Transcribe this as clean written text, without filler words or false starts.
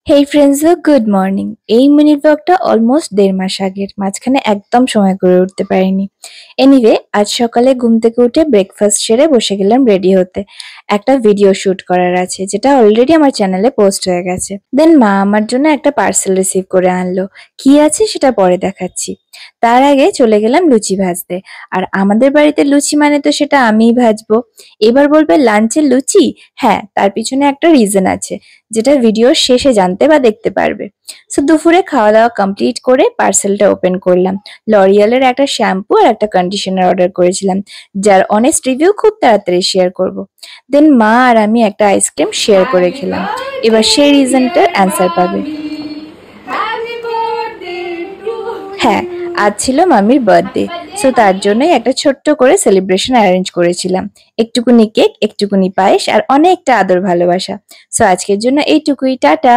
হেই friends, good morning. এই mini ব্লগটা almost 1.5 মাস আগের, মাঝখানে একদম সময় করে উঠতে পারিনি। এনিওয়ে, আজ সকালে ঘুম থেকে উঠে ব্রেকফাস্ট সেরে বসে গেলাম রেডি হতে। একটা ভিডিও শুট করার আছে, যেটা অলরেডি আমার চ্যানেলে পোস্ট হয়ে গেছে। দেন মা আমার জন্য একটা পার্সেল রিসিভ করে আনলো। কি আছে সেটা পরে দেখাচ্ছি। তার আগে চলে গেলাম লুচি ভাজতে। আর আমাদের বাড়িতে লুচি মানে তো সেটা আমিই ভাজবো। এবার বলবে লাঞ্চে লুচি? হ্যাঁ, তার পিছনে একটা রিজন আছে, যেটা ভিডিওর শেষে জানতে বা দেখতে পারবে। সো দুপুরে খাওয়া দাওয়া কমপ্লিট করে পার্সেলটা ওপেন করলাম। লরিয়ালের একটা শ্যাম্পু আর একটা কন্ডিশনার অর্ডার করেছিলাম, যার অনেস্ট রিভিউ খুব তাড়াতাড়ি শেয়ার করব। দেন মা আর আমি একটা আইসক্রিম শেয়ার করে খেলাম। এবার সেই রিজনটার অ্যান্সার পাবে। হ্যাঁ, আজ ছিল মামির বার্থডে। সো তার জন্যই একটা ছোট্ট করে সেলিব্রেশন অ্যারেঞ্জ করেছিলাম। একটুকুনি কেক, একটুকুনি পায়েস আর অনেকটা আদর ভালোবাসা। সো আজকের জন্য এইটুকুই। টাটা।